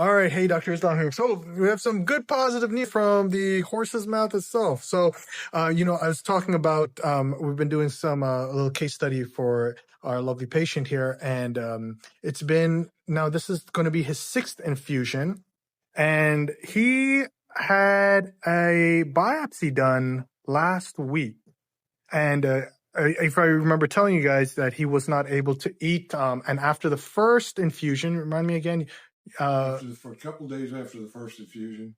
All right, hey, Dr. Islam here. So we have some good positive news from the horse's mouth itself. So, I was talking about we've been doing some a little case study for our lovely patient here, and it's been now this is going to be his sixth infusion, and he had a biopsy done last week, and if I remember telling you guys that he was not able to eat, and after the first infusion, remind me again. For a couple of days after the first infusion,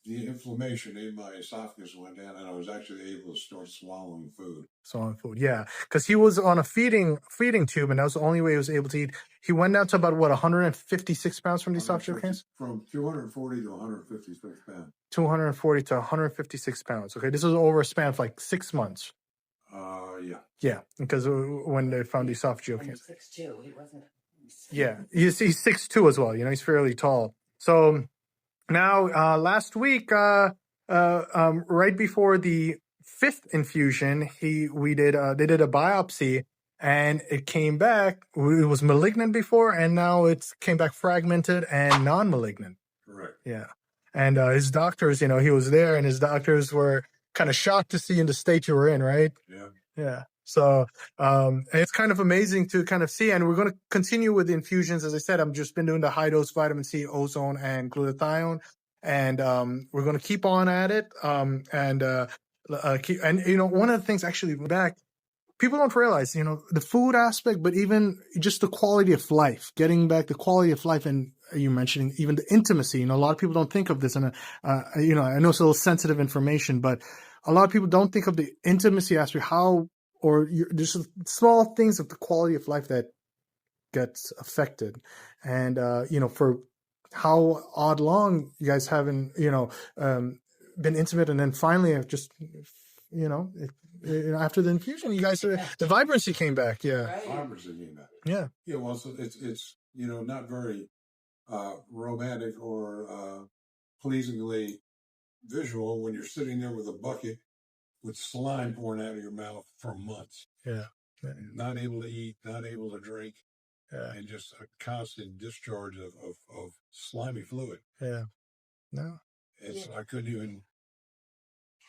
the inflammation in my esophagus went down, and I was actually able to start swallowing food. Swallowing food, yeah, because he was on a feeding tube, and that was the only way he was able to eat. He went down to about 156 pounds from the esophageal cancer. From 240 to 156 pounds. 240 to 156 pounds. Okay, this was over a span of like 6 months. Yeah. Yeah, because when they found the esophageal cancer. 6'2", he wasn't. Yeah, he's 6'2" as well. He's fairly tall. So now, last week, right before the fifth infusion, they did a biopsy, and it came back. It was malignant before, and now it's came back fragmented and non-malignant. Correct. Yeah, and his doctors, he was there, and his doctors were kind of shocked to see in the state you were in, right? Yeah. Yeah. So it's kind of amazing to kind of see, and we're going to continue with the infusions. As I said, I've just been doing the high dose vitamin C, ozone, and glutathione, and we're going to keep on at it. One of the things actually back, people don't realize, the food aspect, but even just the quality of life, getting back the quality of life, and you mentioning even the intimacy. A lot of people don't think of this, and I know it's a little sensitive information, but a lot of people don't think of the intimacy aspect, there's some small things of the quality of life that gets affected. And, for how odd long you guys haven't, been intimate. And then finally, just, after the infusion, you guys, the vibrancy came back. Yeah. Right. Vibrancy came back. Yeah. Yeah. Well, so it's not very romantic or pleasingly visual when you're sitting there with a bucket with slime pouring out of your mouth for months. Yeah. Not able to eat, not able to drink, and just a constant discharge of slimy fluid. Yeah. No. I couldn't even.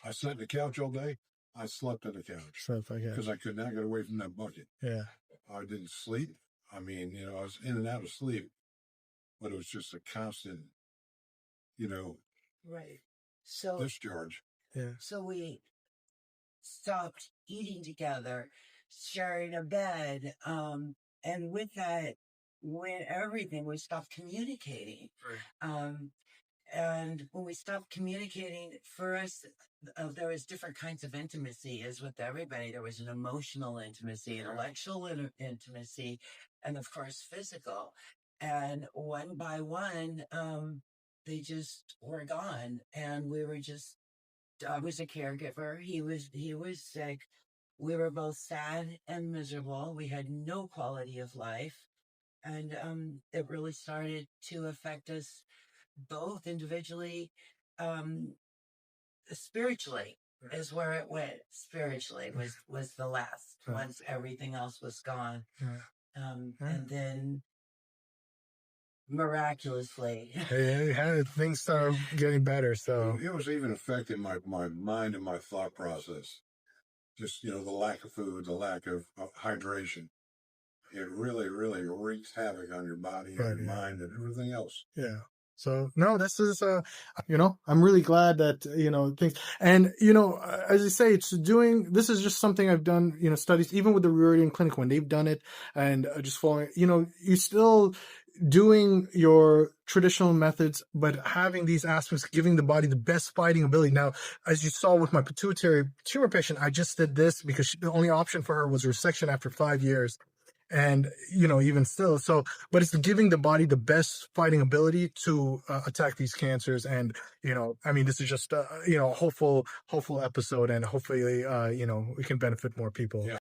I sat in the couch all day. I slept on the couch because I could not get away from that bucket. Yeah. I didn't sleep. I mean, I was in and out of sleep, but it was just a constant, right. So discharge. Yeah. So we stopped eating together, sharing a bed, and with that went everything. We stopped communicating. Right. And when we stopped communicating, for us, there was different kinds of intimacy, as with everybody. There was an emotional intimacy, intellectual intimacy, and of course, physical. And one by one, they just were gone. And we were just, I was a caregiver. He was sick. We were both sad and miserable. We had no quality of life. And it really started to affect us both individually, spiritually is where it went. Spiritually was the last once everything else was gone. And then miraculously, things started getting better. So it was even affecting my mind and my thought process. Just the lack of food, the lack of hydration. It really, really wreaks havoc on your body and your mind and everything else. Yeah. So no, this is I'm really glad that things, and as I say, this is just something I've done, studies even with the Reurian Clinic when they've done it, and just following, you still doing your traditional methods, but having these aspects, giving the body the best fighting ability. Now, as you saw with my pituitary tumor patient, I just did this because the only option for her was resection after 5 years. And, even still, but it's giving the body the best fighting ability to attack these cancers. And, this is just, a hopeful episode, and hopefully, we can benefit more people. Yeah.